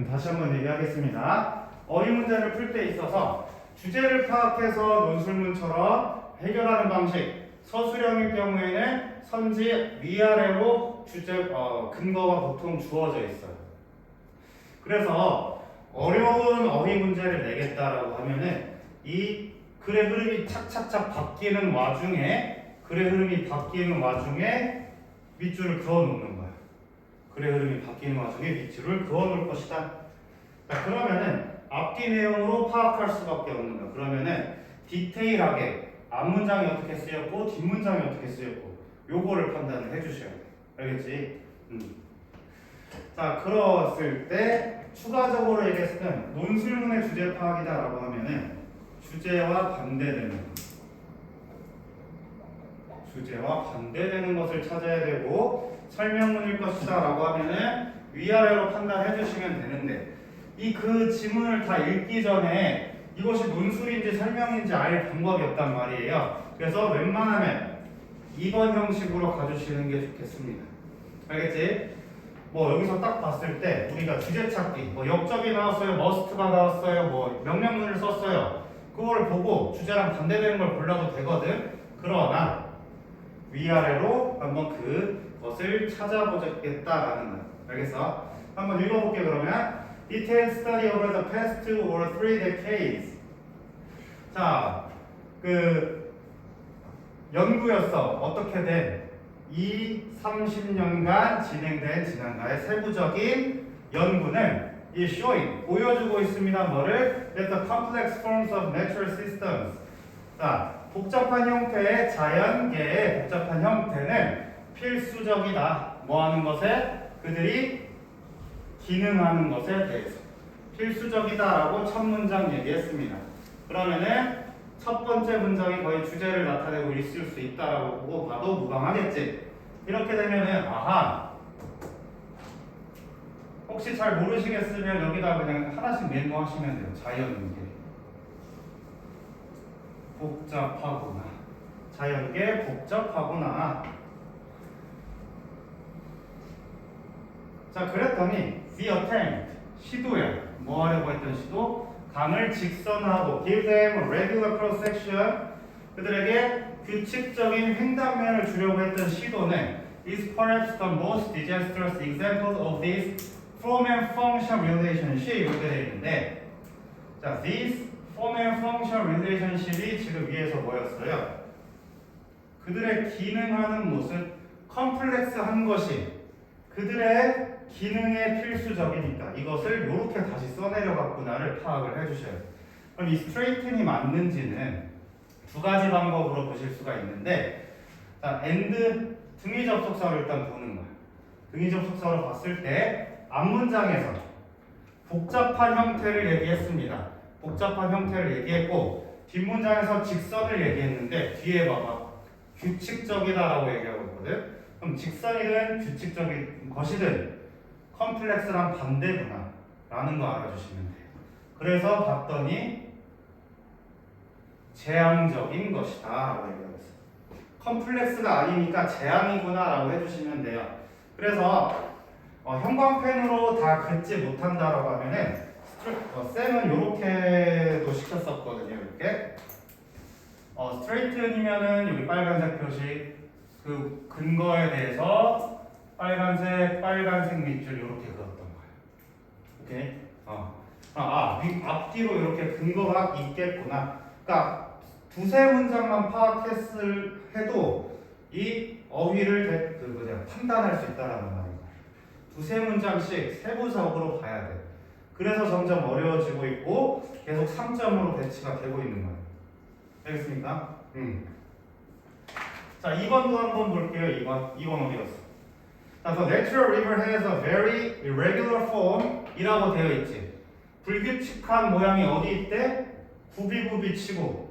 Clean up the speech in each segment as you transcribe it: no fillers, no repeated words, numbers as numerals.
다시 한번 얘기하겠습니다. 어휘 문제를 풀 때 있어서 주제를 파악해서 논술문처럼 해결하는 방식, 서술형일 경우에는 선지 위아래로 근거가 보통 주어져 있어요. 그래서 어려운 어휘 문제를 내겠다라고 하면은 이 글의 흐름이 착착착 바뀌는 와중에 밑줄을 그어 놓는 거야. 글의 흐름이 바뀌는 와중에 밑줄을 그어 놓을 것이다. 자, 그러면은 앞뒤 내용으로 파악할 수밖에 없는 거야. 그러면은 디테일하게 앞문장이 어떻게 쓰였고 뒷문장이 어떻게 쓰였고 요거를 판단을 해주셔야 돼. 알겠지? 자, 그랬을 때 추가적으로 얘기했을 때 논술문의 주제 파악이다라고 하면은 주제와 반대되는 것을 찾아야 되고 설명문일 것이다 라고 하면은 위아래로 판단해 주시면 되는데 이 그 지문을 다 읽기 전에 이것이 논술인지 설명인지 알 방법이 없단 말이에요. 그래서 웬만하면 2번 형식으로 가주시는 게 좋겠습니다. 알겠지? 뭐 여기서 딱 봤을 때 우리가 주제 찾기, 뭐 역접이 나왔어요, 머스트가 나왔어요, 뭐 명령문을 썼어요. 그걸 보고 주제랑 반대되는 걸 골라도 되거든. 그러나 위아래로 한번 그것을 찾아보겠다라는 거야. 알겠어? 한번 읽어볼게. 그러면 Detailed study over the past 2 or 3 decades. 자, 그 연구였어. 어떻게 된 30년간 진행된 지난가의 세부적인 연구는 이 showing 보여주고 있습니다. 뭐를? That the complex forms of natural systems. 자, 복잡한 형태의 자연계의 복잡한 형태는 필수적이다. 뭐 하는 것에? 그들이 기능하는 것에 대해서 필수적이다라고 첫 문장 얘기했습니다. 그러면은 첫 번째 문장이 거의 주제를 나타내고 있을 수 있다라고 보고 봐도 무방하겠지. 이렇게 되면은 아하, 혹시 잘 모르시겠으면 여기다 그냥 하나씩 메모하시면 돼요. 자연계 복잡하구나. 자연계 복잡하구나. 자, 그랬더니 the attempt 시도야. 뭐 하려고 했던 시도? 강을 직선하고 give them regular cross section. 그들에게 규칙적인 횡단면을 주려고 했던 시도는 is perhaps the most disastrous example of this form and function relationship. 이렇게 되어 있는데, 자, this form and function relationship이 지금 위에서 뭐였어요? 그들의 기능하는 모습, 컴플렉스한 것이 그들의 기능에 필수적이니까 이것을 이렇게 다시 써내려갔구나를 파악을 해주셔야 돼요. 그럼 이 스트레이튼이 맞는지는 두 가지 방법으로 보실 수가 있는데, 자, and 등위 접속사를 일단 보는 거예요. 등위 접속사로 봤을 때 앞문장에서 복잡한 형태를 얘기했습니다. 복잡한 형태를 얘기했고 뒷문장에서 직선을 얘기했는데 뒤에 봐봐. 규칙적이다라고 얘기하고 있거든. 그럼 직선이든 규칙적인 것이든 컴플렉스랑 반대구나 라는 거 알아주시면 돼요. 그래서 봤더니 재앙적인 것이다 라고 얘기하고 있어요. 컴플렉스가 아니니까 재앙이구나 라고 해주시면 돼요. 그래서 형광펜으로 다 긋지 못한다라고 하면은 쌤은 이렇게도 시켰었거든요. 이렇게 스트레이튼이면은 여기 빨간색 표시 그 근거에 대해서 빨간색 밑줄 이렇게 그었던 거예요. 오케이? 앞뒤로 이렇게 근거가 있겠구나. 그러니까 두세 문장만 파악했을 해도 이 어휘를 판단할 수 있다라는 말이에요. 두세 문장씩 세부적으로 봐야 돼. 그래서 점점 어려워지고 있고 계속 3점으로 배치가 되고 있는 거예요. 알겠습니까? 자, 2번도 한번 볼게요. 2번 어디 갔어? 자, the natural river has a very irregular form 이라고 되어 있지. 불규칙한 모양이 어디 있대? 구비구비 치고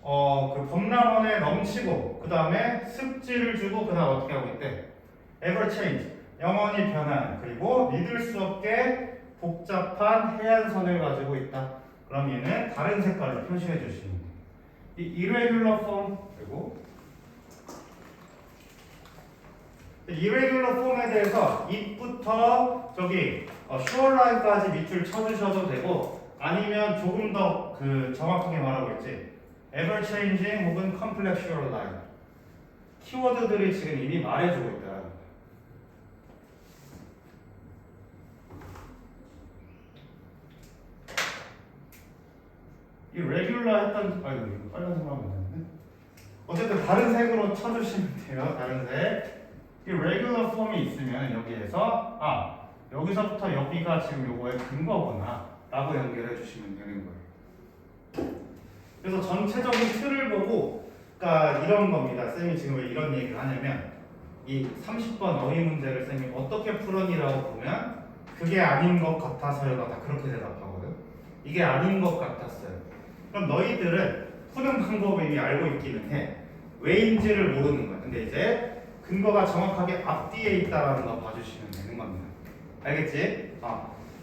그 범람원에 넘치고 그 다음에 습지를 주고 그 다음 어떻게 하고 있대? ever change 영원히 변하는, 그리고 믿을 수 없게 복잡한 해안선을 가지고 있다. 그럼 얘는 다른 색깔로 표시해 주시면 돼요. 이 irregular form, 그리고 irregular 폼에 대해서 it부터 저기 shoreline까지 밑줄 쳐주셔도 되고 아니면 조금 더 그 정확하게 말하고 있지 ever changing 혹은 complex shoreline 키워드들이 지금 이미 말해주고 있다. 이 레귤러 했던 아이고 이거 빨간색으로 하면 되는데 어쨌든 다른 색으로 쳐주시면 돼요. 다른 색. 이 레귤러 폼이 있으면 여기에서 여기서부터 여기가 지금 요거의 근거구나 라고 연결해 주시면 되는 거예요. 그래서 전체적인 틀을 보고 그러니까 이런 겁니다. 쌤이 지금 왜 이런 얘기를 하냐면 이 30번 어휘 문제를 쌤이 어떻게 풀었니라고 보면 그게 아닌 것 같아서요가 다 그렇게 대답하거든. 이게 아닌 것 같았어요. 그럼 너희들은 푸는 방법을 이미 알고 있기는 해. 왜인지를 모르는 거야. 근데 이제 근거가 정확하게 앞뒤에 있다라는 거 봐주시면 되는 겁니다. 알겠지?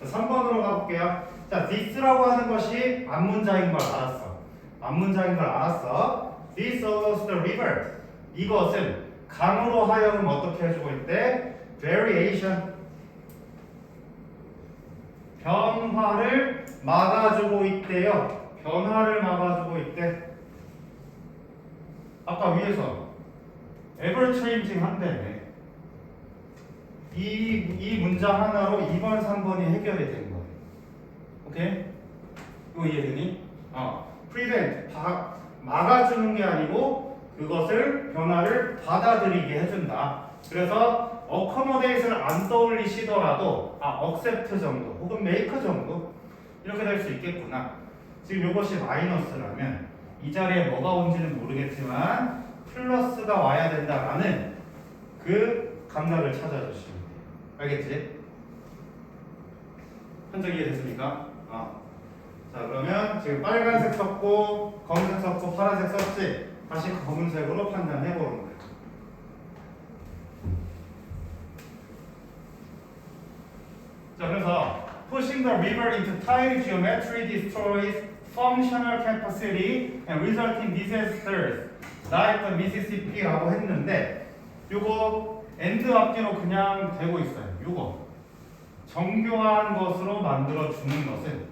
3번으로 가볼게요. 자, this라고 하는 것이 앞문장인 걸 알았어. 앞문장인 걸 알았어. This follows the river. 이것은 강으로 하여금 어떻게 해주고 있대? Variation. 변화를 막아주고 있대요. 변화를 막아주고 있대. 아까 위에서 ever changing 한대. 이 문장 하나로 2번, 3번이 해결이 된 거예요. 오케이? 이거 이해되니? prevent, 막아주는 게 아니고 그것을 변화를 받아들이게 해준다. 그래서 accommodate를 안 떠올리시더라도 accept 정도 혹은 make 정도 이렇게 될 수 있겠구나. 지금 이것이 마이너스라면 이 자리에 뭐가 온지는 모르겠지만 플러스가 와야 된다라는 그 감각을 찾아주시면 돼요. 알겠지? 한적 이해됐습니까? 자 그러면 지금 빨간색 썼고 검은색 썼고 파란색 썼지? 다시 검은색으로 판단해 보는 거예요. 자 그래서 pushing the river into tile geometry destroys functional capacity and resulting disasters like the Mississippi라고 했는데 요거 end 앞뒤로 그냥 되고 있어요. 요거 정교한 것으로 만들어 주는 것은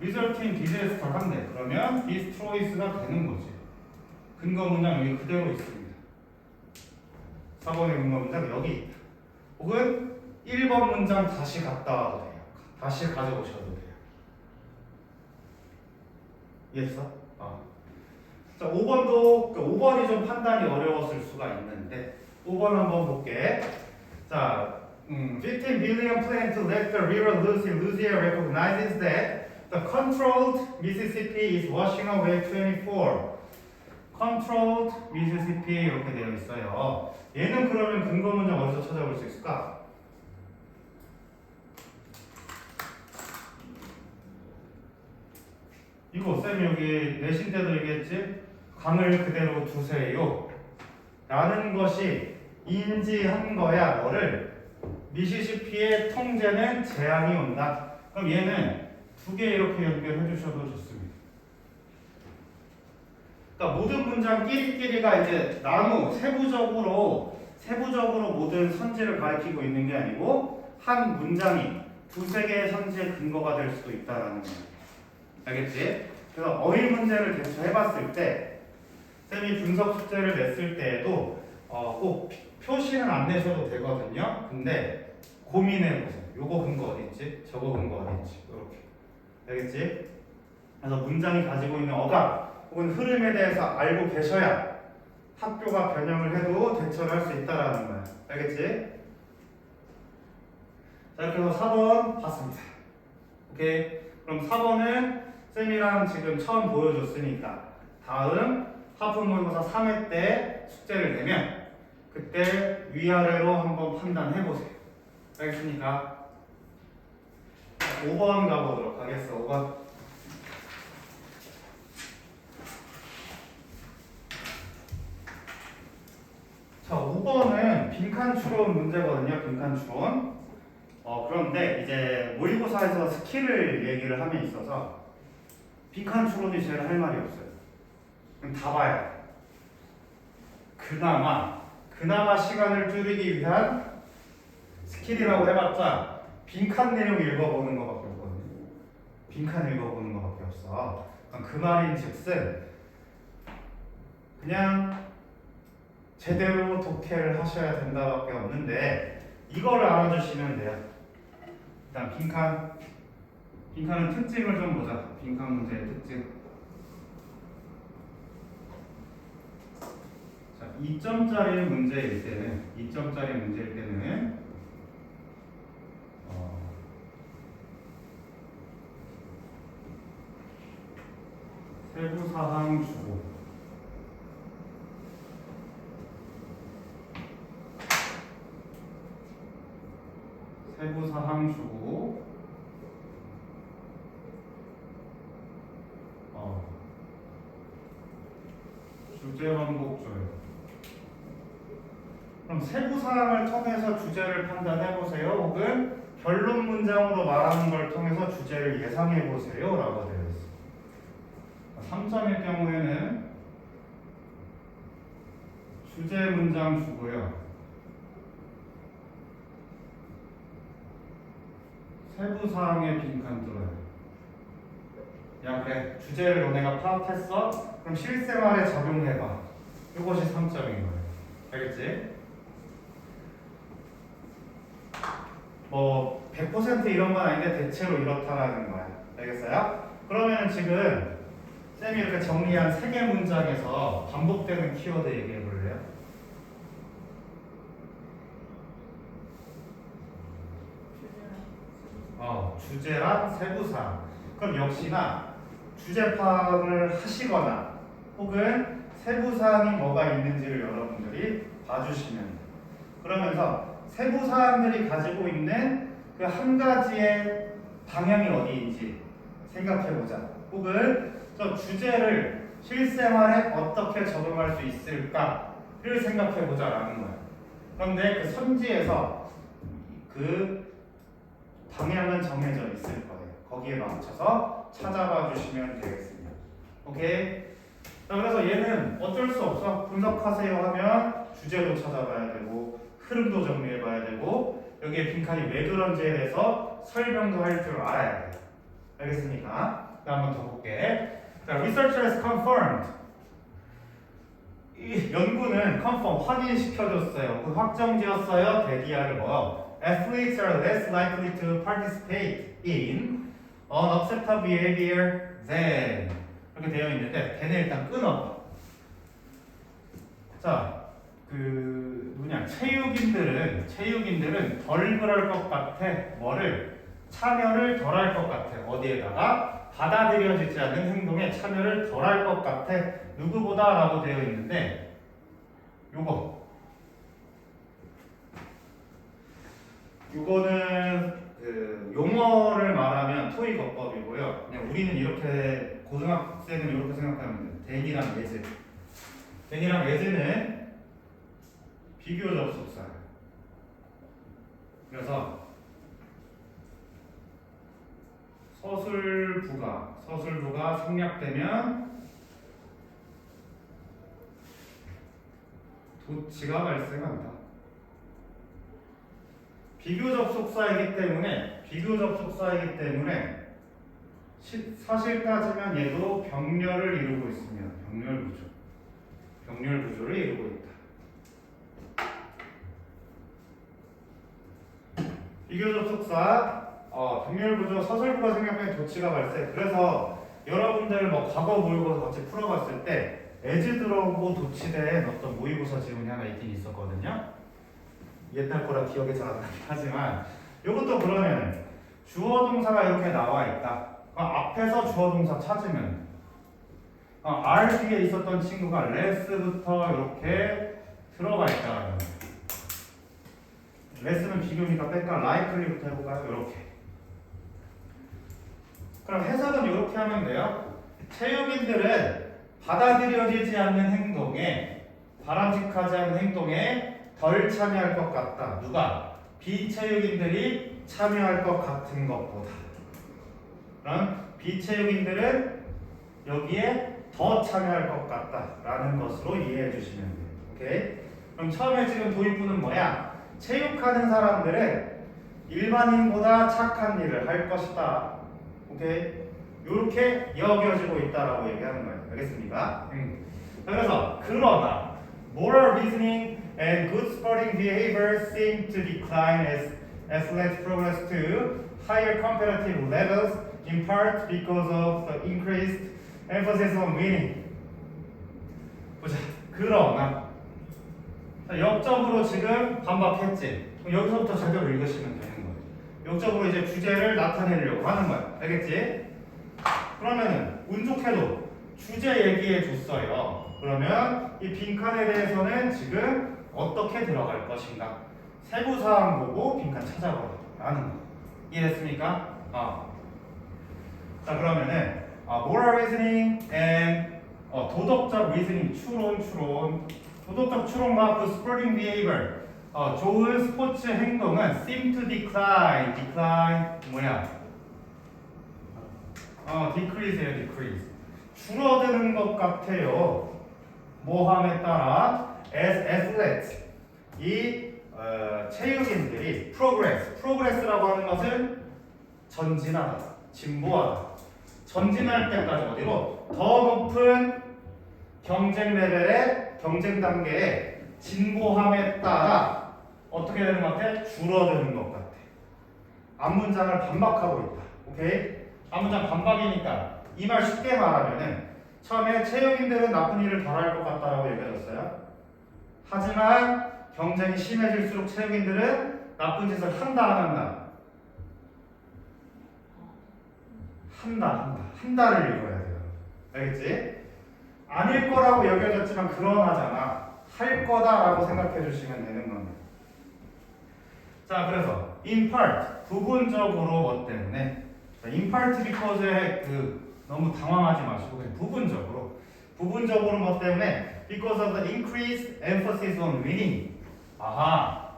resulting disaster 한데 그러면 destroys가 되는 거지. 근거 문장 여기 그대로 있습니다. 4번의 근거 문장 여기 있다. 혹은 1번 문장 다시 갔다 와도 돼요. 다시 가져오셔도 돼요. 이해했어? 자, 5번도 5번이 좀 판단이 어려웠을 수가 있는데 5번 한번 볼게. 자, 15 billion plan to let the river loose in Louisiana recognizes that the controlled Mississippi is washing away 24. controlled Mississippi 이렇게 되어 있어요. 얘는 그러면 근거 문장 어디서 찾아볼 수 있을까? 이거 쌤이 여기 내신 때도 얘기했지? 강을 그대로 두세요 라는 것이 인지한 거야. 너를 미시시피의 통제는 재앙이 온다. 그럼 얘는 두 개 이렇게 연결해 주셔도 좋습니다. 그러니까 모든 문장 끼리끼리가 이제 나무 세부적으로 모든 선지를 가리키고 있는 게 아니고 한 문장이 두세 개의 선지의 근거가 될 수도 있다라는 거예요. 알겠지? 그래서 어휘 문제를 대처해봤을 때 쌤이 분석 숙제를 냈을 때에도 꼭 표시는 안 내셔도 되거든요. 근데 고민해보세요. 요거 근거 어디 있지? 저거 근거 어디 있지? 이렇게. 알겠지? 그래서 문장이 가지고 있는 어감 혹은 흐름에 대해서 알고 계셔야 학교가 변형을 해도 대처를 할 수 있다라는 거야. 알겠지? 자, 이렇게 해서 4번 봤습니다. 오케이? 그럼 4번은 쌤이랑 지금 처음 보여줬으니까 다음 하프 모의고사 3회 때 숙제를 내면 그때 위아래로 한번 판단해 보세요. 알겠습니까? 5번 가보도록 하겠어. 5번. 자, 5번은 빈칸 추론 문제거든요. 빈칸 추론. 그런데 이제 모의고사에서 스킬을 얘기를 함에 있어서 빈칸 추론이 제일 할 말이 없어요. 그럼 다 봐야 돼. 그나마 그나마 시간을 줄이기 위한 스킬이라고 해봤자 빈칸 내용 읽어보는 것밖에 없거든요. 빈칸 읽어보는 것밖에 없어. 그 말인즉슨 그냥 제대로 독해를 하셔야 된다밖에 없는데 이걸 알아주시면 돼요. 일단 빈칸은 특징을 좀 보자. 빈칸 문제의 특징. 자, 2점짜리 문제일 때는 세부사항 주고 주제 원곡 줘요. 그럼 세부사항을 통해서 주제를 판단해 보세요. 혹은 결론 문장으로 말하는 걸 통해서 주제를 예상해 보세요 라고 되어 있어요. 3점일 경우에는 주제 문장 주고요. 세부사항의 빈칸 뚫어요. 야 그래 주제를 너네가 파악했어? 그럼 실생활에 적용해봐. 이것이 3점인 거예요. 알겠지? 뭐 100% 이런 건 아닌데 대체로 이렇다라는 거야. 알겠어요? 그러면 지금 쌤이 이렇게 정리한 3개 문장에서 반복되는 키워드 얘기해 볼래요? 주제랑 세부사항. 그럼 역시나 주제 파악을 하시거나 혹은 세부사항이 뭐가 있는지를 여러분들이 봐주시면 돼요. 그러면서 세부사항들이 가지고 있는 그 한 가지의 방향이 어디인지 생각해보자. 혹은 저 주제를 실생활에 어떻게 적용할 수 있을까를 생각해보자 라는 거예요. 그런데 그 선지에서 그 방향은 정해져 있을 거예요. 거기에 맞춰서 찾아봐 주시면 되겠습니다. 오케이? 자, 그래서 얘는 어쩔 수 없어. 분석하세요 하면 주제도 찾아봐야 되고 흐름도 정리해봐야 되고 여기에 빈칸이 왜 그런지에 대해서 설명도 할 줄 알아야 돼요. 알겠습니까? 자, 한번 더 볼게. 자, research has confirmed. 이 연구는 confirm, 확인시켜줬어요. 그 확정지었어요. 대기하를 뭐 athletes are less likely to participate in unacceptable behavior than 이렇게 되어 있는데 걔네 일단 끊어. 자, 체육인들은 덜 그럴 것 같아. 뭐를? 참여를 덜 할 것 같아. 어디에다가? 받아들여지지 않는 행동에 참여를 덜 할 것 같아. 누구보다 라고 되어 있는데 요거는 그 용어를 말하면 토익 어법이고요. 그냥 우리는 이렇게 고등학생은 이렇게 생각하면 돼. 대니랑 예즈는 비교 접속사예요. 그래서 서술부가 생략되면 도치가 발생한다. 비교 접속사이기 때문에 사실 따지면 얘도 병렬을 이루고 있으며 병렬 구조를 이루고 있다. 비교 접속사 병렬 구조 서술부가 생략되면 도치가 발생. 그래서 여러분들 뭐 과거 모의고사 같이 풀어봤을 때 as 들어오고 도치된 어떤 모의고사 지문이 하나 있긴 있었거든요. 옛날 거라 기억이 잘 안 나긴 하지만 이것도 그러면 주어 동사가 이렇게 나와 있다. 앞에서 주어 동사 찾으면 R 뒤에 있었던 친구가 less부터 이렇게 들어가 있다라는 거예요. less는 비교니까 뺄까? likely부터 해볼까요? 이렇게. 그럼 해석은 이렇게 하면 돼요. 체육인들은 받아들여지지 않는 행동에, 바람직하지 않은 행동에 덜 참여할 것 같다. 누가? 비체육인들이 참여할 것 같은 것보다. 그럼 비체육인들은 여기에 더 참여할 것 같다라는 것으로 이해해 주시면 돼요. 오케이? 그럼 처음에 지금 도입부는 뭐야? 체육하는 사람들은 일반인보다 착한 일을 할 것이다. 오케이? 이렇게 여겨지고 있다라고 얘기하는 거예요. 알겠습니까? 자, 그래서 그러나 moral reasoning and good sporting behavior seem to decline as athletes progress to higher competitive levels, in part because of the increased emphasis on winning. 보자. 그러나 자, 역적으로 지금 반박했지. 그럼 여기서부터 제대로 읽으시면 되는 거예요. 역적으로 이제 주제를 나타내려고 하는 거야. 알겠지? 그러면은 운 좋게도 주제 얘기해 줬어요. 그러면 이 빈칸에 대해서는 지금 어떻게 들어갈 것인가? 세부 사항 보고 빈칸 찾아보라는 거. 이해됐습니까? 자, 그러면은 moral reasoning and 도덕적 reasoning 추론 도덕적 추론과 그 sporting behavior 좋은 스포츠 행동은 seem to decline 뭐야? decrease예요, decrease. 줄어드는 것 같아요. 모함에 따라 as athletes 이 체육인들이 progress라고 하는 것은 전진하다, 진보하다. 전진할 때까지 어디로? 더 높은 경쟁 레벨의 경쟁 단계에 진보함에 따라 어떻게 되는 것 같아? 줄어드는 것 같아. 앞문장을 반박하고 있다. 오케이? 앞문장 반박이니까 이 말 쉽게 말하면은 처음에 체육인들은 나쁜 일을 덜 할 것 같다라고 얘기해줬어요. 하지만 경쟁이 심해질수록 체육인들은 나쁜 짓을 한다 안 한다? 한다를 읽어야 돼요. 알겠지? 아닐 거라고 여겨졌지만 그러나잖아. 할 거다라고 생각해 주시면 되는 겁니다. 자, 그래서 in part 부분적으로 뭐 때문에 in part because에 너무 당황하지 마시고 그냥 부분적으로 뭐 때문에 because of the increased emphasis on winning. 아하,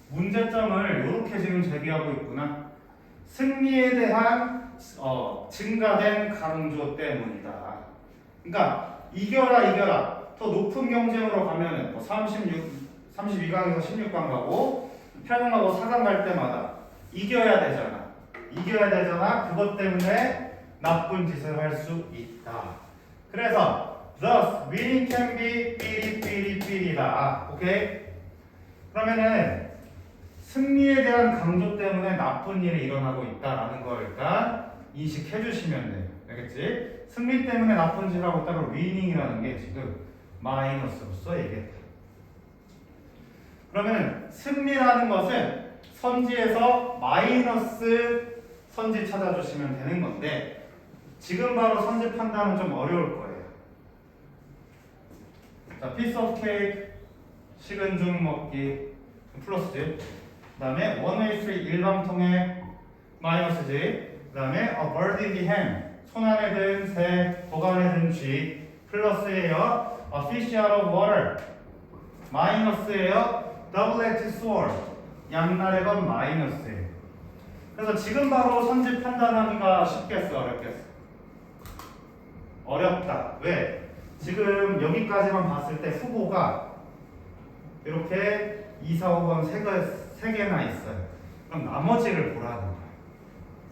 문제점을 이렇게 지금 제기하고 있구나. 승리에 대한 증가된 강조 때문이다. 그러니까 이겨라. 더 높은 경쟁으로 가면은 32강에서 16강 가고 8강 가고 4강 갈 때마다 이겨야 되잖아. 그것 때문에 나쁜 짓을 할 수 있다. 그래서 thus winning can be 삐리다. 오케이? 그러면은 승리에 대한 강조 때문에 나쁜 일이 일어나고 있다라는 걸 일단 인식해 주시면 돼요. 알겠지? 승리 때문에 나쁜 짓을 하고 있다고 위닝이라는 게 지금 마이너스로서 얘기했다. 그러면 승리라는 것은 선지에서 마이너스 선지 찾아주시면 되는 건데 지금 바로 선지 판단은 좀 어려울 거예요. 자, piece of cake 식은 죽 먹기 플러스지. 그 다음에 one-way street 일방통행 마이너스지. 그 다음에 a bird in the hand 손 안에 든 새, 복 안에 든 쥐 플러스예요. A fish out of water 마이너스예요. double-edged sword 양날의 검 마이너스예요. 그래서 지금 바로 선지 판단하기가 쉽겠어, 어렵겠어? 어렵다. 왜? 지금 여기까지만 봤을 때 후보가 이렇게 2, 4, 5번 3개나 있어요. 그럼 나머지를 보라는 거예요.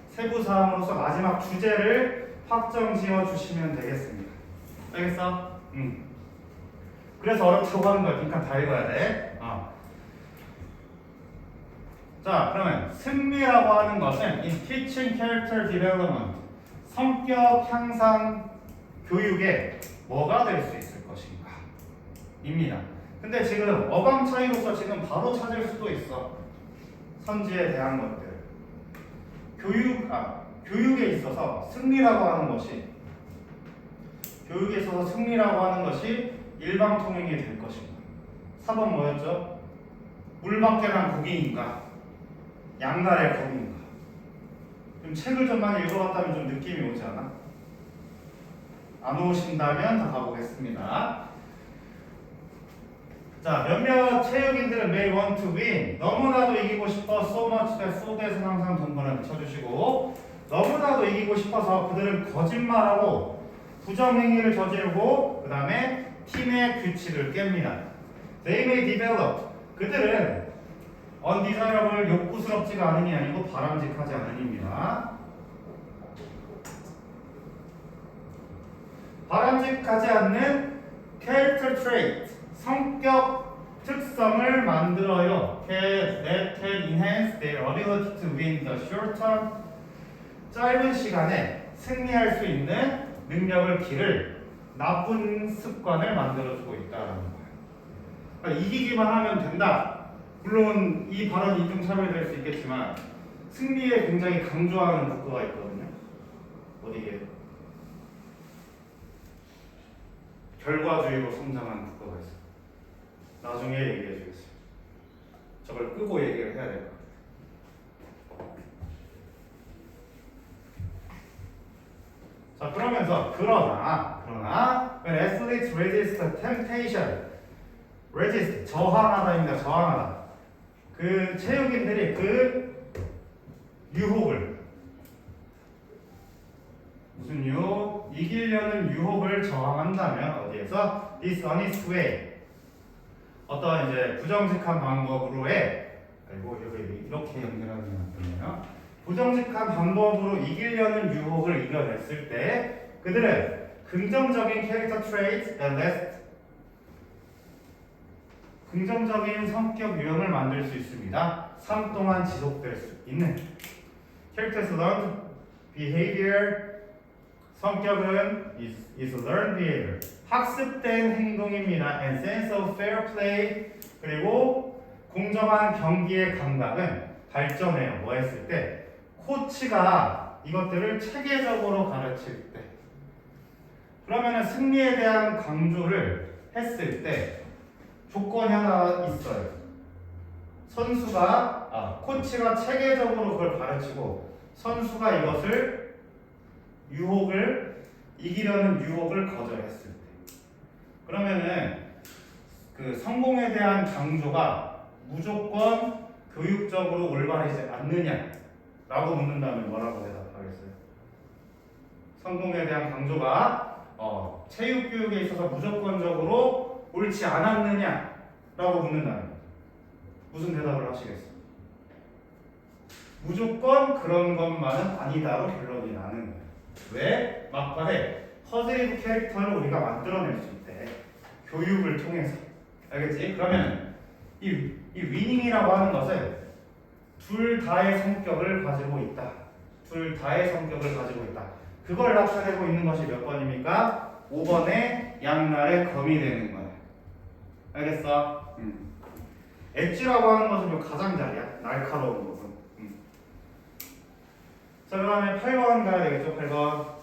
세부사항으로서 마지막 주제를 확정 지어 주시면 되겠습니다. 알겠어? 그래서 어렵다고 하는 거야. 빈칸 다 읽어야 돼. 자, 그러면 승리라고 하는 것은 in teaching character development 성격 향상 교육에 뭐가 될 수 있을 것인가 입니다. 근데 지금 어감 차이로서 지금 바로 찾을 수도 있어. 선지에 대한 것들. 교육에 있어서 승리라고 하는 것이 일방통행이 될 것인가. 4번 뭐였죠? 물밖에 난 고기인가? 양날의 검인가? 좀 책을 좀 많이 읽어봤다면 좀 느낌이 오지 않아? 안 오신다면 다 가보겠습니다. 자, 몇몇 체육인들은 may want to win. 너무나도 이기고 싶어 so much that so that은 항상 동그라미 쳐주시고 너무나도 이기고 싶어서 그들은 거짓말하고 부정행위를 저지르고 그 다음에 팀의 규칙을 깹니다. They may develop. 그들은 undesirable, 욕구스럽지가 않은이 아니고 바람직하지 않은입니다. 바람직하지 않는 character trait, 성격 특성을 만들어요. That can enhance their ability to win the short term. 짧은 시간에 승리할 수 있는 능력을 기를 나쁜 습관을 만들어주고 있다는 거예요. 그러니까 이기기만 하면 된다. 물론 이 발언이 인종차별이 될 수 있겠지만 승리에 굉장히 강조하는 국가가 있거든요. 어디게? 결과주의로 성장하는 국가가 있어요. 나중에 얘기해 주겠어요. 저걸 끄고 얘기를 해야 될 것 같아요. 자, 그러면서 그러나 when athletes resist temptation, resist 저항하다입니다. 저항하다. 그 체육인들이 그 유혹을 무슨 유혹? 이기려는 유혹을 저항한다면 어디에서 dishonest way, 어떤 이제 부정직한 방법으로의 아이고 이렇게 연결하면 안 되네요. 부정직한 방법으로 이기려는 유혹을 이겨냈을 때 그들은 긍정적인 캐릭터 트레이트 and less 긍정적인 성격 유형을 만들 수 있습니다. 삶 동안 지속될 수 있는 characters learned behavior. 성격은 is learned behavior, 학습된 행동입니다. and sense of fair play, 그리고 공정한 경기의 감각은 발전해요. 뭐 했을 때? 코치가 이것들을 체계적으로 가르칠 때. 그러면은 승리에 대한 강조를 했을 때 조건이 하나 있어요. 코치가 체계적으로 그걸 가르치고 선수가 이것을 이기려는 유혹을 거절했을 때. 그러면은 그 성공에 대한 강조가 무조건 교육적으로 올바르지 않느냐라고 묻는다면 뭐라고 대답하겠어요? 성공에 대한 강조가 체육 교육에 있어서 무조건적으로 옳지 않았느냐라고 묻는다면 무슨 대답을 하시겠어요? 무조건 그런 것만은 아니다로 결론이 나는 거예요. 왜? 막판에 퍼즐 캐릭터를 우리가 만들어낼 수 있대. 교육을 통해서. 알겠지? 그러면 이 위닝이라고 하는 것은 둘 다의 성격을 가지고 있다. 그걸 나타내고 있는 것이 몇 번입니까? 5번의 양날의 검이 되는 거야. 알겠어? 엣지라고 하는 것은 요 가장자리야. 날카로운 부분. 자, 그 다음에 8번 가야 되겠죠? 8번.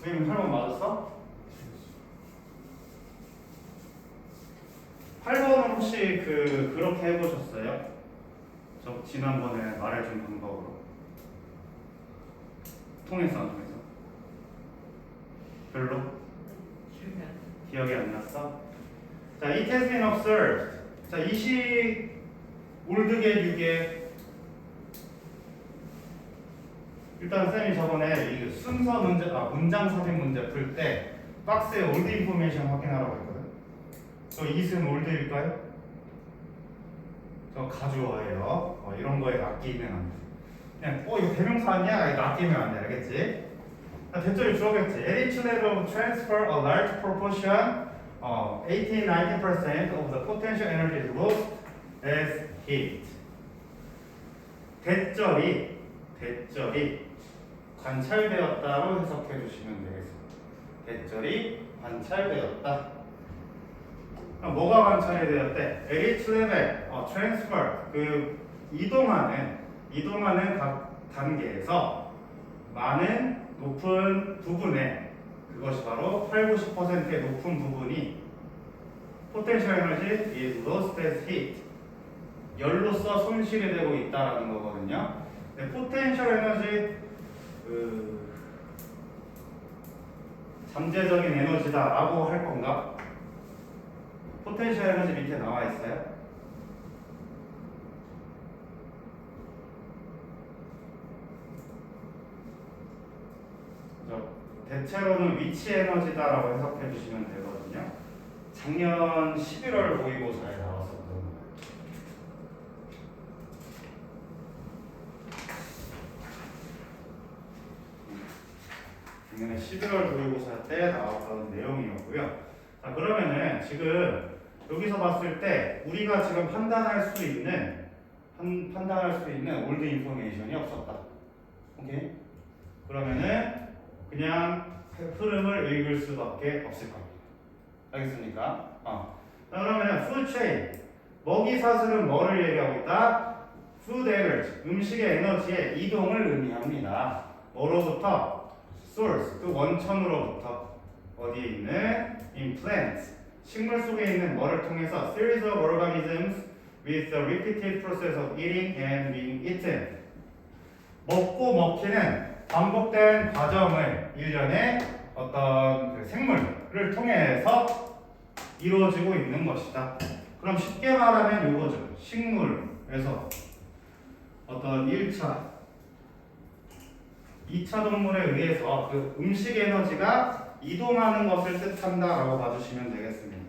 선생님 8번 맞았어? 8번은 혹시 그렇게 해보셨어요? 저 지난번에 말해준 방법으로 통해서 별로? 기억이 안 났어? 자, it has been observed. 자, 이식 올드게 유게. 일단 쌤이 저번에 이 순서 문제, 문장 삽입 문제 풀 때 박스에 올드 인포메이션 확인하라고 했거든. 저 이승 올드일까요? 저 가주어예요. 이런 거에 낚이면 안 돼. 그냥 이거 대명사 아니야? 낚이면 안 돼. 알겠지? 대절이 주어겠지. At each level of transfer, a large proportion, 18-19% of the potential energy is lost as heat. 대절이 관찰되었다로 해석해 주시면 되겠습니다. 대절이 관찰되었다. 뭐가 관찰이 되었대? At each level, transfer, 이동하는 각 단계에서 많은 높은 부분에, 그것이 바로 80-90%의 높은 부분이 potential energy is lost as heat, 열로서 손실이 되고 있다라는 거거든요. potential energy, 잠재적인 에너지다라고 할 건가? potential energy 밑에 나와 있어요. 대체로는 위치 에너지다라고 해석해 주시면 되거든요. 작년 11월 모의고사에 나왔었던 거예요. 작년에 11월 모의고사 때 나왔던 내용이었고요. 자, 그러면은 지금 여기서 봤을 때 우리가 지금 판단할 수 있는 올드 인포메이션이 없었다. 오케이? 그러면은 그냥 흐름을 읽을 수밖에 없을 겁니다. 알겠습니까? 자, 그러면 food chain, 먹이 사슬은 뭐를 얘기하고 있다? food energy, 음식의 에너지의 이동을 의미합니다. 뭐로부터? source, 그 원천으로부터. 어디에 있는? in plants, 식물 속에 있는 뭐를 통해서 series of organisms with the repeated process of eating and being eaten. 먹고 먹히는 반복된 과정을 일련의 어떤 그 생물을 통해서 이루어지고 있는 것이다. 그럼 쉽게 말하면 이거죠. 식물에서 어떤 1차, 2차 동물에 의해서 그 음식 에너지가 이동하는 것을 뜻한다라고 봐주시면 되겠습니다.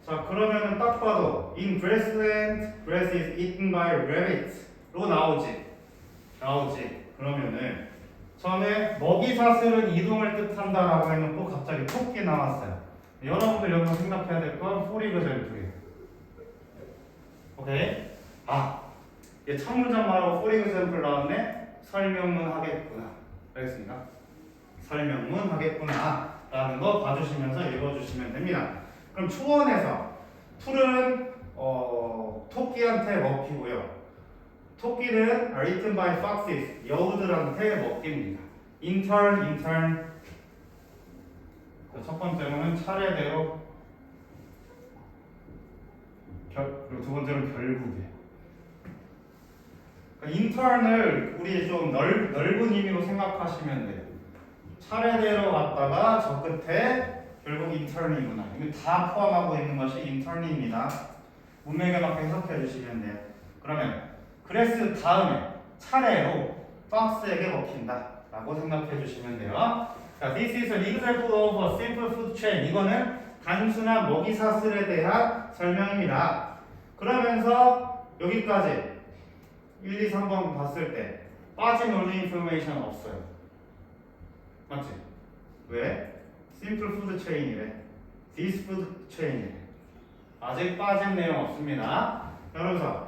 자, 그러면은 딱 봐도 in grassland, grass is eaten by rabbits로 나오지. 그러면은 처음에 먹이 사슬은 이동을 뜻한다라고 해놓고 갑자기 토끼 나왔어요. 여러분들 여기서 생각해야 될 건 for example이에요. 오케이? 얘 첫 문장 말하고 for example 나왔네. 설명문 하겠구나. 알겠습니까? 설명문 하겠구나 라는 거 봐주시면서 읽어주시면 됩니다. 그럼 초원에서 풀은 토끼한테 먹히고요. 토끼는 are eaten by foxes, 여우들한테 먹힙니다. in turn. 첫 번째로는 차례대로, 그리고 두 번째로는 결국에. 그러니까 intern을 우리 좀 넓은 의미로 생각하시면 돼요. 차례대로 갔다가 저 끝에 결국 intern이구나. 이거 다 포함하고 있는 것이 intern입니다. 문맥에 맞게 해석해 주시면 돼요. 그러면 그래스 다음에 차례로 박스에게 먹힌다 라고 생각해 주시면 돼요. 자, this is an example of a simple food chain. 이거는 단순한 먹이 사슬에 대한 설명입니다. 그러면서 여기까지 1, 2, 3번 봤을 때 빠진 올드 인포메이션 없어요. 맞지? 왜? simple food chain이래. this food chain이래. 아직 빠진 내용 없습니다. 그러면서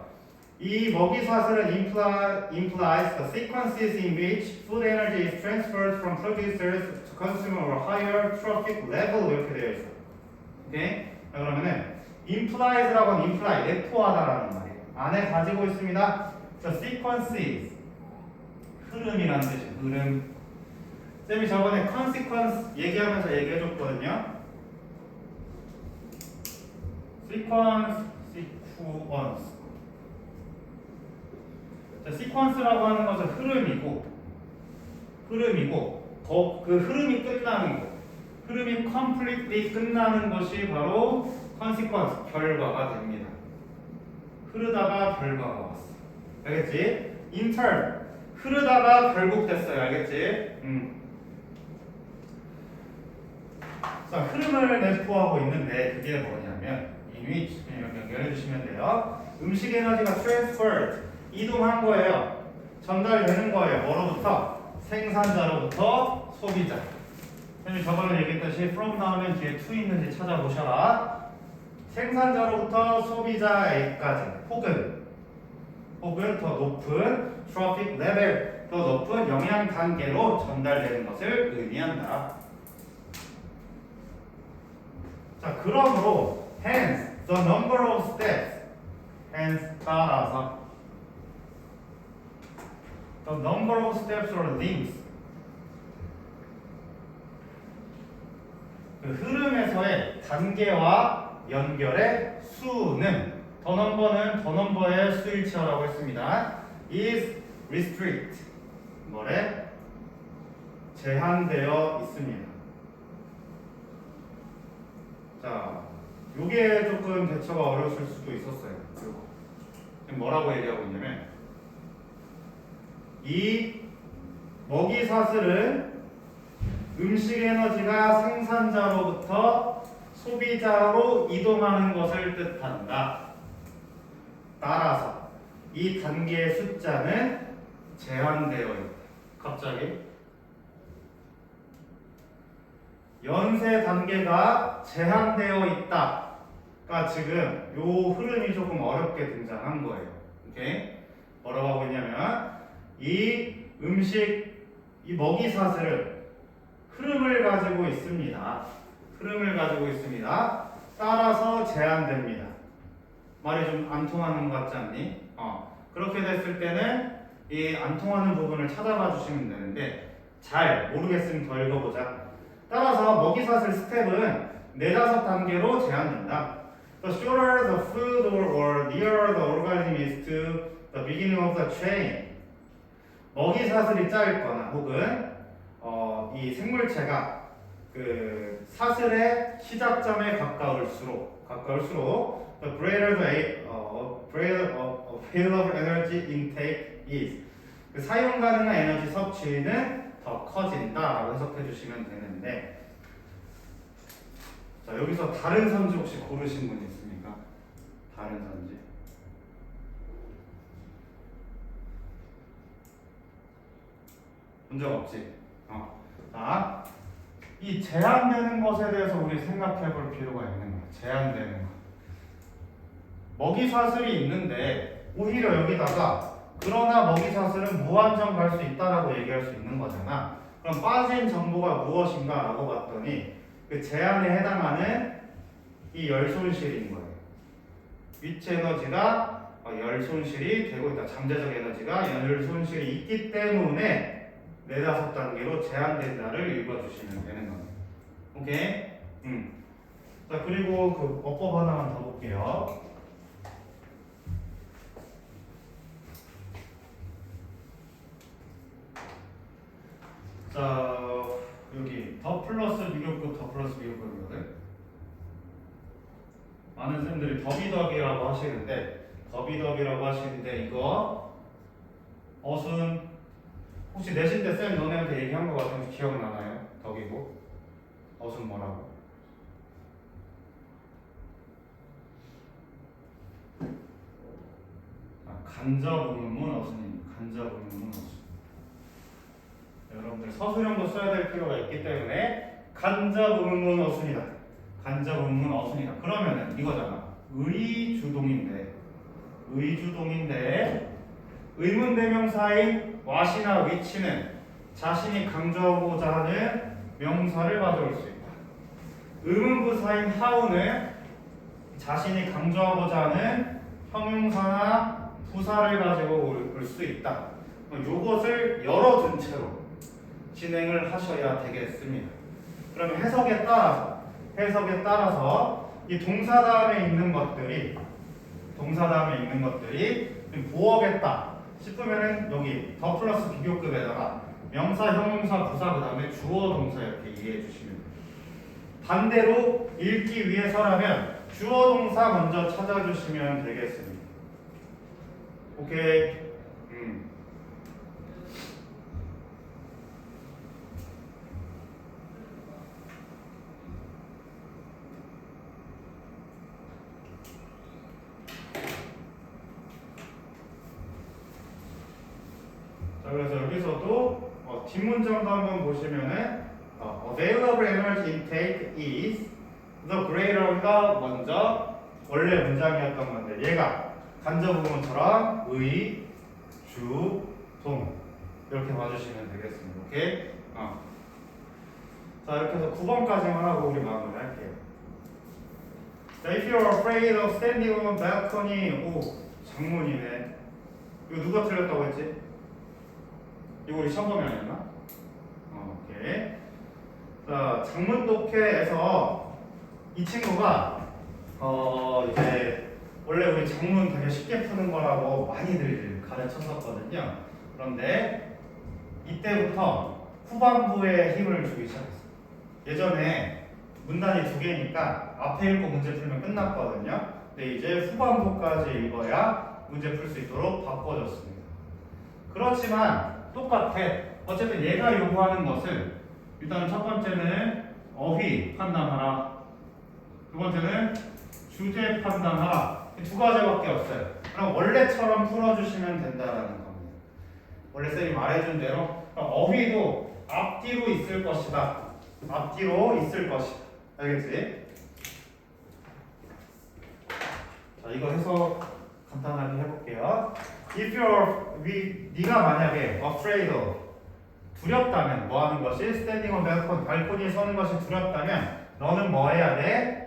이 먹이 사슬은 implies the sequences in which food energy is transferred from producers to consumer or higher trophic level 이렇게 되어 있어. 오케이? 그러면은 implies라고 하면 imply, 내포하다라는 말이에요. 안에 가지고 있습니다. The sequences, 흐름이라는 뜻이에요. 흐름. 쌤이 저번에 consequence 얘기하면서 얘기해줬거든요. sequence. 자, sequence라고 하는 것은 흐름이고 그 흐름이 끝나는 거, 흐름이 completely 끝나는 것이 바로 consequence, 결과가 됩니다. 흐르다가 결과가 왔어. 알겠지? in turn, 흐르다가 결국 됐어요. 알겠지? 자, 흐름을 내포하고 있는데 그게 뭐냐면 in which 이렇게 연결해 주시면 돼요. 음식 에너지가 transferred, 이동한 거예요. 전달되는 거예요. 뭐로부터? 생산자로부터 소비자. 선생님 저번에 얘기했듯이 from 나오면 뒤에 to 있는지 찾아보셔라. 생산자로부터 소비자에까지 혹은 더 높은 트래픽 레벨, 더 높은 영향 단계로 전달되는 것을 의미한다. 자, 그러므로 hence the number of steps, hence 따라서 the number of steps or links, 그 흐름에서의 단계와 연결의 수는 더 넘버의 수일치어라고 했습니다. is restrict, 뭐래? 제한되어 있습니다. 자, 요게 조금 대처가 어려웠을 수도 있었어요. 뭐라고 얘기하고 있냐면 이 먹이 사슬은 음식 에너지가 생산자로부터 소비자로 이동하는 것을 뜻한다. 따라서 이 단계의 숫자는 제한되어 있다. 갑자기 연쇄 단계가 제한되어 있다가 지금 요 흐름이 조금 어렵게 등장한 거예요. 오케이? 뭐라고 하고 있냐면 이 음식, 이 먹이 사슬은 흐름을 가지고 있습니다. 흐름을 가지고 있습니다. 따라서 제한됩니다. 말이 좀 안 통하는 것 같지 않니? 그렇게 됐을 때는 이 안 통하는 부분을 찾아봐 주시면 되는데 잘 모르겠으면 더 읽어보자. 따라서 먹이사슬 스텝은 4-5단계로 제한된다. The shorter the food or nearer the organism is to the beginning of the chain. 먹이사슬이 짧거나 혹은 이 생물체가 그 사슬의 시작점에 가까울수록 the greater the available energy intake is. 그 사용 가능한 에너지 섭취는 더 커진다라고 해석해 주시면 되는데, 자 여기서 다른 선지 혹시 고르신 분 있습니까? 다른 선지? 본 적 없지? 자, 이 제한되는 것에 대해서 우리 생각해 볼 필요가 있는 거야. 제한되는 것. 먹이 사슬이 있는데 오히려 여기다가 그러나 먹이 사슬은 무한정 갈 수 있다라고 얘기할 수 있는 거잖아. 그럼 빠진 정보가 무엇인가 라고 봤더니 그 제한에 해당하는 이 열 손실인 거예요. 위치 에너지가 열 손실이 되고 있다. 잠재적 에너지가 열 손실이 있기 때문에 4-5단계로 제한된다를 읽어주시면 되는 겁니다. 오케이? 자, 그리고 그 어법 하나만 더 볼게요. 자, 여기 더 플러스 비교급, 더 플러스 비교급이거든. 많은 쌤들이 더비더비라고 하시는데 이거 어순 혹시 내신 때 쌤 너네한테 얘기한 거 같은데 기억나나요? 덕이고 어순 뭐라고? 간접 의문문 어순입니다. 간접 의문문 어순. 여러분들 서술형도 써야 될 필요가 있기 때문에 간접 의문문 어순이다. 간접 의문문 어순이다. 그러면은 이거잖아. 의주동인데 의문 대명사인 what이나 which는 자신이 강조하고자 하는 명사를 가져올 수 있다. 의문부사인 how는 자신이 강조하고자 하는 형용사나 부사를 가지고 올 수 있다. 요것을 열어둔 채로 진행을 하셔야 되겠습니다. 그러면 해석에 따라서 이 동사 다음에 있는 것들이 보어겠다 싶으면은 여기 더 플러스 비교급에다가 명사, 형용사, 부사 그 다음에 주어, 동사 이렇게 이해해 주시면 돼요. 반대로 읽기 위해서라면 주어, 동사 먼저 찾아주시면 되겠습니다. 오케이. 자, 그래서 여기서도 뒷문장도 한번 보시면은 available energy intake is the greater가 먼저 원래 문장이었던 건데 얘가 간접 부분처럼 의, 주, 동 이렇게 봐주시면 되겠습니다. 오케이? 자, 이렇게 해서 9번까지만 하고 우리 마무리할게요. 자, if you're afraid of standing on balcony, 오, 장문이네. 이거 누가 틀렸다고 했지? 이거 우리 시험 보면 아니었나? 오케이. 자, 장문 독해에서 이 친구가 이제 원래 우리 장문 되게 쉽게 푸는 거라고 많이들 가르쳤었거든요. 그런데 이때부터 후반부에 힘을 주기 시작했어요. 예전에 문단이 2개니까 앞에 읽고 문제 풀면 끝났거든요. 근데 이제 후반부까지 읽어야 문제 풀 수 있도록 바꿔줬습니다. 그렇지만 똑같아. 어쨌든 얘가 요구하는 것은 일단 첫 번째는 어휘 판단하라. 두 번째는 주제 판단하라. 이 두 가지밖에 없어요. 그럼 원래처럼 풀어주시면 된다라는 겁니다. 원래 쌤이 말해준 대로 어휘도 앞뒤로 있을 것이다. 앞뒤로 있을 것이다. 알겠지? 자, 이거 해서 간단하게 해볼게요. If 네가 만약에 afraid of 두렵다면 뭐 하는 것이 standing on balcony 발코니에 서는 것이 두렵다면 너는 뭐 해야 돼?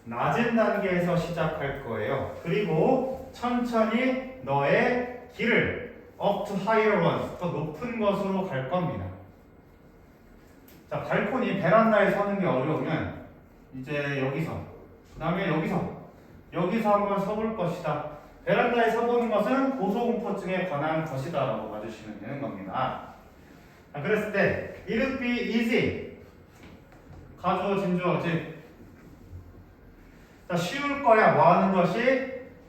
낮은 단계에서 시작할 거예요. 그리고 천천히 너의 길을 up to higher ones 더 높은 것으로 갈 겁니다. 자, 발코니 베란다에 서는 게 어려우면 이제 여기서 그 다음에 여기서 한번 서볼 것이다. 베란다에 서보는 것은 고소공포증에 관한 것이다 라고 봐주시면 되는 겁니다. 자, 그랬을 때 it would be easy 가주어 진주어지. 자, 쉬울 거야. 뭐 하는 것이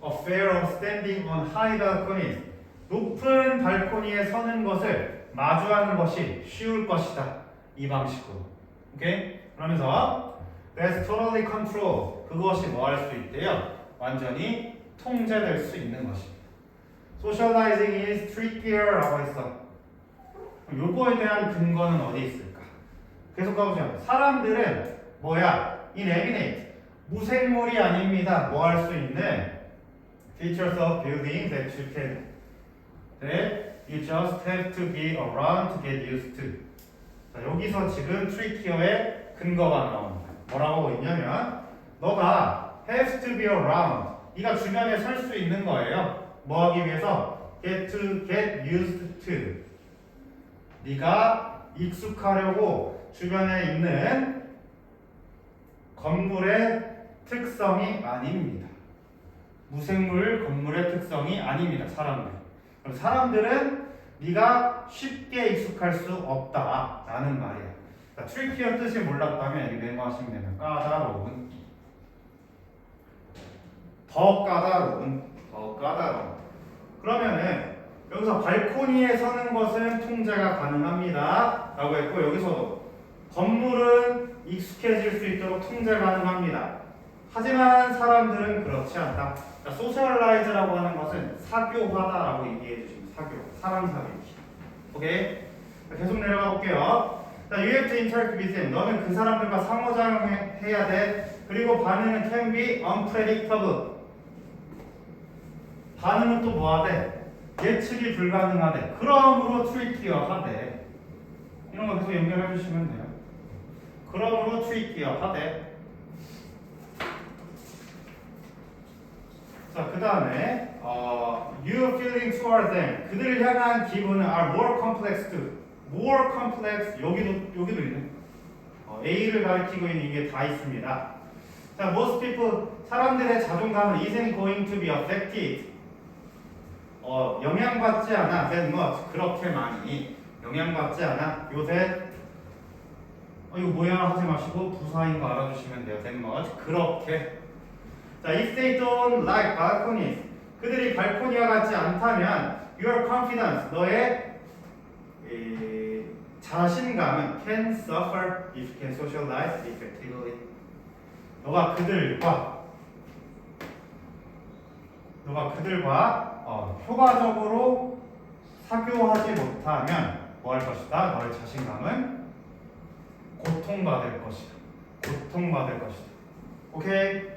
affair of standing on high balconies 높은 발코니에 서는 것을 마주하는 것이 쉬울 것이다. 이 방식으로. 오케이? 그러면서 that's totally control 그것이 뭐 할 수 있대요? 완전히 통제될 수 있는 것입니다. socializing is trickier 라고 했어. 요거에 대한 근거는 어디 있을까? 계속 가보죠. 사람들은 뭐야? inanimate 무생물이 아닙니다. 뭐 할 수 있는 features of building that you just have to be around to get used to. 자, 여기서 지금 tricky의 근거가 나옵니다. 뭐라고 있냐면 너가 have to be around 네가 주변에 설 수 있는 거예요. 뭐 하기 위해서? get used to 네가 익숙하려고 주변에 있는 건물의 특성이 아닙니다. 무생물 건물의 특성이 아닙니다. 그럼 사람들은 네가 쉽게 익숙할 수 없다라는 말이야. 그러니까 트리키한 뜻이 몰랐다면 여기 메모하시면 되면 까다로운, 더 까다로운. 그러면은 여기서 발코니에 서는 것은 통제가 가능합니다 라고 했고, 여기서도 건물은 익숙해질 수 있도록 통제 가능합니다. 하지만 사람들은 그렇지 않다. 그러니까 소셜라이즈라고 하는 것은 사교화다라고 얘기해 주시면 사람 사귀기. 오케이? 계속 내려가 볼게요. You have to interact with them. 너는 그 사람들과 상호작용해야 돼. 그리고 반응은 can be unpredictable. 반응은 또 뭐하대? 예측이 불가능하대. 그러므로 트리키어하대. 이런 거 계속 연결해 주시면 돼요. 그러므로 트리키어하대. 자, 그 다음에 your feeling toward them. 그들을 향한 기분은 are more complex too. more complex. 여기도 있네. A를 가리키고 있는 이게 다 있습니다. 자, most people. 사람들의 자존감은 isn't going to be affected. 영향받지 않아. that much. 그렇게 많이 영향받지 않아. 요새 이거 뭐야 하지 마시고 부사인 거 알아주시면 돼요. that much. 그렇게. 자, if they don't like balconies, 그들이 발코니와 같지 않다면 your confidence, 너의 자신감은 can suffer if you can socialize effectively. 너가 그들과 효과적으로 사교하지 못하면 뭐 할 것이다? 너의 자신감은 고통받을 것이다. 오케이?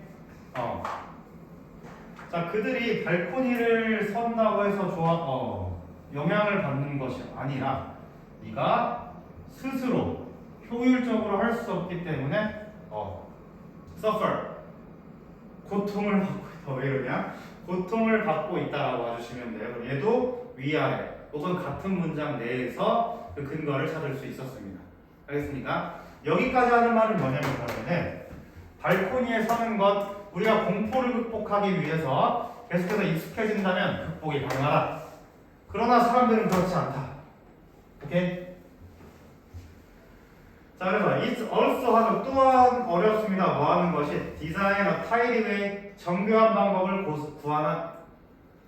자, 그들이 발코니를 선다고 해서 영향을 받는 것이 아니라 네가 스스로 효율적으로 할 수 없기 때문에 suffer 고통을 받고 있다. 왜 이러냐? 고통을 받고 있다라고 봐주시면 돼요. 그럼 얘도 위아래 혹은 같은 문장 내에서 그 근거를 찾을 수 있었습니다. 알겠습니까? 여기까지 하는 말은 뭐냐면 그러면은 발코니에 서는 것 우리가 공포를 극복하기 위해서 계속해서 익숙해진다면 극복이 가능하다. 그러나 사람들은 그렇지 않다. 오케이? 자, 그래서 it's also 하는 또한 어렵습니다. 뭐 하는 것이 design a tidy way 정교한 방법을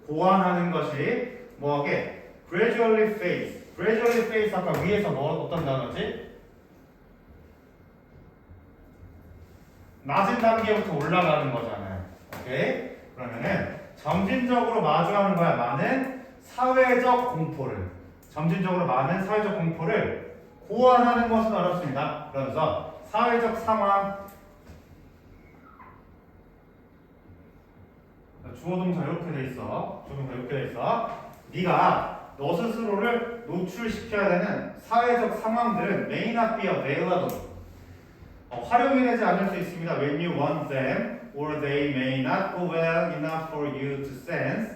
고안하는 것이 뭐게? gradually phase. gradually phase 아까 위에서 뭐 어떤 단어지? 낮은 단계부터 올라가는 거잖아요. 오케이? 그러면은 점진적으로 마주하는 거야. 많은 사회적 공포를. 점진적으로 많은 사회적 공포를 고안하는 것은 어렵습니다. 그러면서 사회적 상황, 주어동사 이렇게 돼 있어. 주어동사 이렇게 돼 있어. 네가 너 스스로를 노출시켜야 되는 사회적 상황들은 may not be available. 활용이 되지 않을 수 있습니다. When you want them, or they may not go well enough for you to sense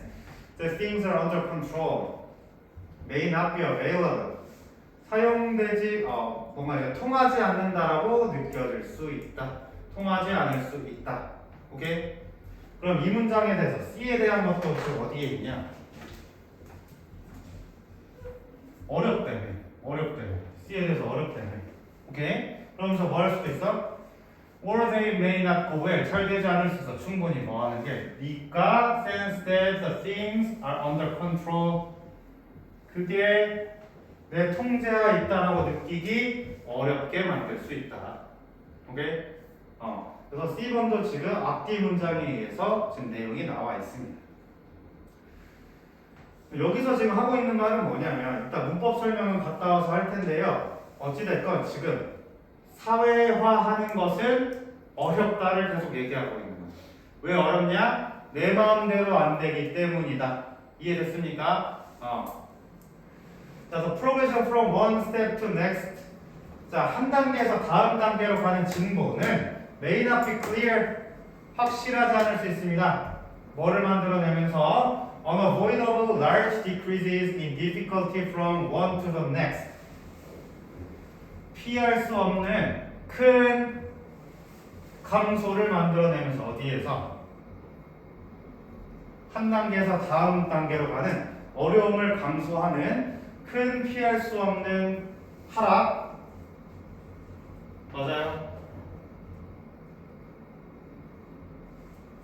that things are under control. May not be available. 사용되지 뭔가 통하지 않는다라고 느껴질 수 있다. 통하지 않을 수 있다. 오케이? 그럼 이 문장에 대해서 C에 대한 것도 지금 어디에 있냐? 어렵다며. C에 대해서 어렵다며. 오케이? 그러면서 뭐 할 수도 있어? Or they may not go well. 잘 되지 않을 수 있어. 충분히 뭐 하는 게 네가 sense that the things are under control. 그게 내 통제하에 있다라고 느끼기 어렵게 만들 수 있다. 오케이? 그래서 C번도 지금 앞뒤 문장에 의해서 지금 내용이 나와 있습니다. 여기서 지금 하고 있는 말은 뭐냐면 일단 문법 설명은 갔다 와서 할 텐데요. 어찌됐건 지금 사회화하는 것은 어렵다를 계속 얘기하고 있는 거예요. 왜 어렵냐? 내 마음대로 안 되기 때문이다. 이해됐습니까? 자, so progression from one step to next. 자, 한 단계에서 다음 단계로 가는 진보는 may not be clear. 확실하지 않을 수 있습니다. 뭐를 만들어내면서 unavoidable large decreases in difficulty from one to the next. 피할 수 없는 큰 감소를 만들어내면서 어디에서? 한 단계에서 다음 단계로 가는 어려움을 감소하는 큰 피할 수 없는 하락. 맞아요?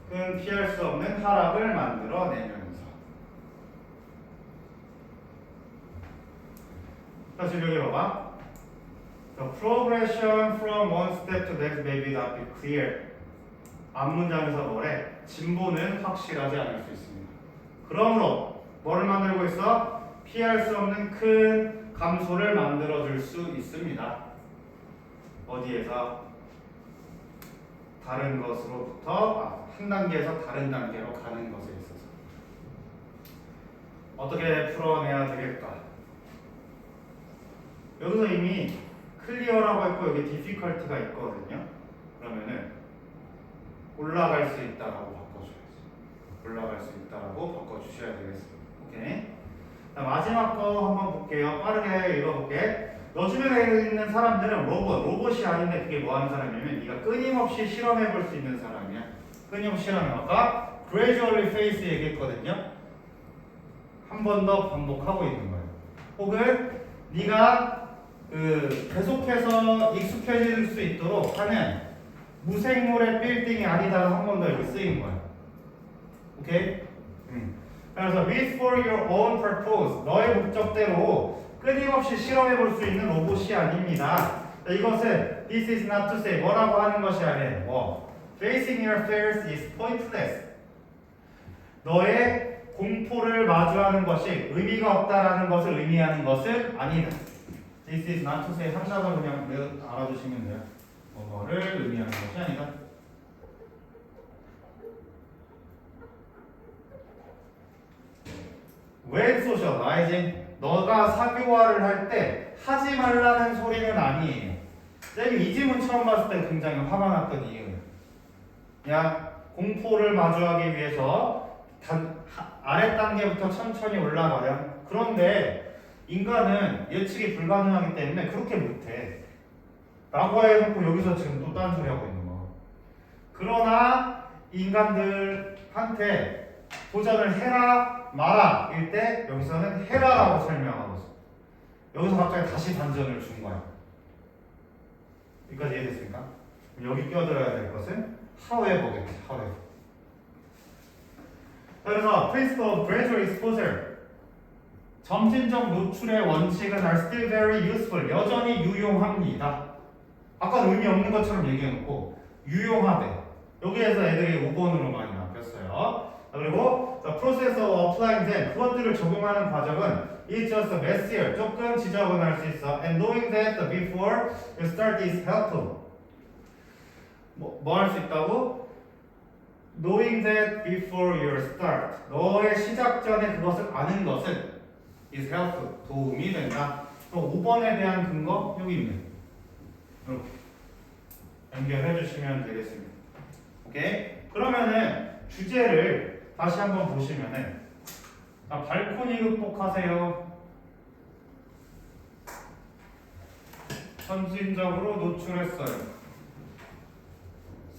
큰 피할 수 없는 하락을 만들어내면서. 다시 여기 봐봐. The progression from one step to next may not be clear. 앞문장에서 뭐래? 진보는 확실하지 않을 수 있습니다. 그러므로 뭐를 만들고 있어? 피할 수 없는 큰 감소를 만들어줄 수 있습니다. 어디에서? 다른 것으로부터 한 단계에서 다른 단계로 가는 것에 있어서 어떻게 풀어내야 되겠까? 여기서 이미 클리어라고 했고 여기 difficulty가 있거든요. 그러면은 올라갈 수 있다라고 바꿔줘야지. 올라갈 수 있다라고 바꿔주셔야 되겠습니다. 오케이. 자, 마지막 거 한번 볼게요. 빠르게 읽어볼게. 너 주변에 있는 사람들은 로봇이 아닌데 그게 뭐 하는 사람이냐면 네가 끊임없이 실험해 볼 수 있는 사람이야. 끊임없이 실험해. 아까 gradually face 얘기했거든요. 한 번 더 반복하고 있는 거예요. 혹은 네가 계속해서 익숙해질 수 있도록 하는 무생물의 빌딩이 아니다가 한 번 더 여기 쓰인 거야. 오케이? 그래서 with for your own purpose, 너의 목적대로 끊임없이 실험해 볼 수 있는 로봇이 아닙니다. 이것은 this is not to say 뭐라고 하는 것이 아니에요. 뭐 facing your fears is pointless. 너의 공포를 마주하는 것이 의미가 없다라는 것을 의미하는 것은 아니다. This is not to say 상사가 그냥 알아두시면 돼요. 뭐를 의미하는 것이 아니다. When socializing, 너가 사교화를 할 때 하지 말라는 소리는 아니에요. 쌤이 이 질문 처음 봤을 때 굉장히 화가 났던 이유는 그냥 공포를 마주하기 위해서 아래 단계부터 천천히 올라가렴. 그런데 인간은 예측이 불가능하기 때문에 그렇게 못해. 라고 해놓고 여기서 지금 또 딴 소리 하고 있는 거. 그러나 인간들한테 도전을 해라 마라 일 때 여기서는 해라라고 설명하고 있어. 여기서 갑자기 다시 반전을 준 거야. 여기까지 이해됐습니까? 여기 껴들어야 될 것은 however겠지. however. 그래서 principle of gradual exposure 점진적 노출의 원칙은 are still very useful. 여전히 유용합니다. 아까 의미 없는 것처럼 얘기해놓고 유용하대. 여기에서 애들이 5번으로 많이 바뀌었어요. 그리고 the process of applying them 그것들을 적용하는 과정은 it's just messier. 조금 지저분할 수 있어. And knowing that before you start is helpful. 뭐 할 수 있다고? Knowing that before you start. 너의 시작 전에 그것을 아는 것은 is helpful. 도움이 된다. 또 5번에 대한 근거 여기 있네. 이렇게 연결해 주시면 되겠습니다. 오케이? 그러면은 주제를 다시 한번 보시면은 자, 발코니 극복하세요. 점진적으로 노출했어요.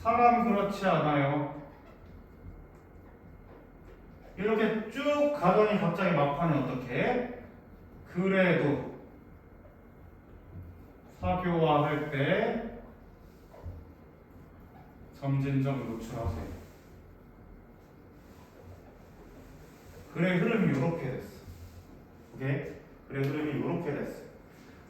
사람 그렇지 않아요. 이렇게 쭉 가더니 갑자기 막판에 어떻게? 그래도 사교화할 때 점진적 노출하세요. 글의 흐름이 이렇게 됐어. 오케이? 글의 흐름이 이렇게 됐어.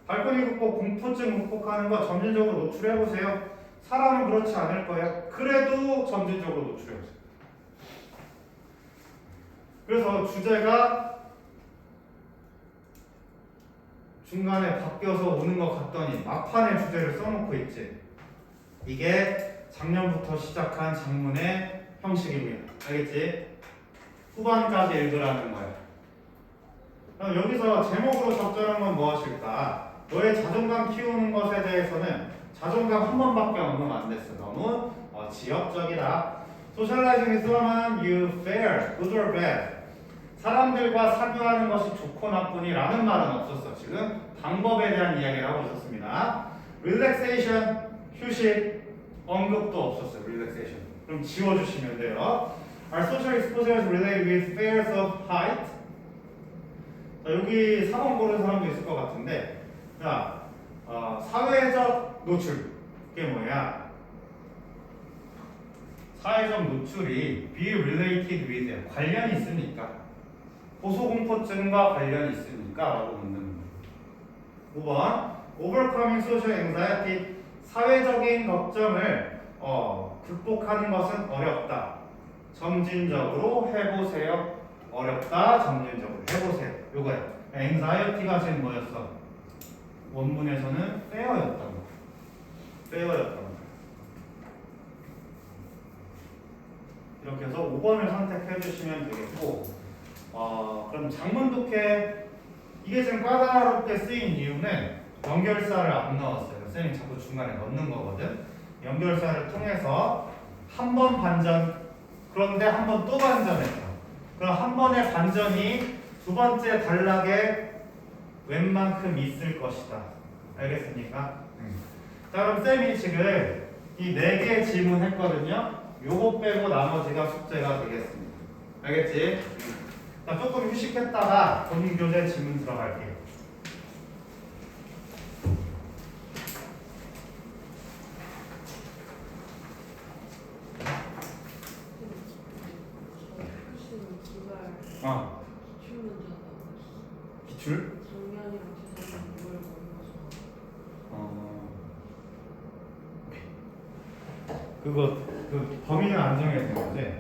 발코니 극복, 공포증 극복하는 거 점진적으로 노출해보세요. 사람은 그렇지 않을 거예요. 그래도 점진적으로 노출해보세요. 그래서 주제가 중간에 바뀌어서 오는 것 같더니 막판에 주제를 써놓고 있지. 이게 작년부터 시작한 작문의 형식입니다. 알겠지? 후반까지 읽으라는 거야. 그럼 여기서 제목으로 적절한 건 무엇일까? 너의 자존감 키우는 것에 대해서는 자존감 한 번밖에 언급은 안 됐어. 너무 지역적이다. Socializing with someone you fear, good or bad. 사람들과 사교하는 것이 좋고 나쁘니 라는 말은 없었어. 지금 방법에 대한 이야기를 하고 있었습니다. Relaxation, 휴식, 언급도 없었어요. Relaxation. 그럼 지워주시면 돼요. Are social exposures related with fears of height? 자, 여기 4번 고른 사람도 있을 것 같은데, 자, 사회적 노출. 그게 뭐야? 사회적 노출이 be related with 관련이 있습니까? 고소공포증과 관련이 있습니까? 라고 묻는 거예요. 5번 Overcoming social anxiety 사회적인 걱정을 극복하는 것은 어렵다. 점진적으로 해보세요. 어렵다. 점진적으로 해보세요. 요거야. anxiety가 지금 뭐였어? 원문에서는 fear였던 거. fear였던 거. 이렇게 해서 5번을 선택해 주시면 되겠고, 그럼 장문 독해 이게 지금 까다롭게 쓰인 이유는 연결사를 안 넣었어요. 쌤이 자꾸 중간에 넣는 거거든. 연결사를 통해서 한 번 반전, 그런데 한 번 또 반전했어. 그럼 한 번의 반전이 두 번째 단락에 웬만큼 있을 것이다. 알겠습니까? 자, 그럼 쌤이 지금 이 4개 질문했거든요. 요거 빼고 나머지가 숙제가 되겠습니다. 알겠지? 자, 조금 휴식했다가 본인 교재 질문 들어갈게요. 기출? 작년이랑 재작년 6월 그거 그 범위는 안 정해진 거지?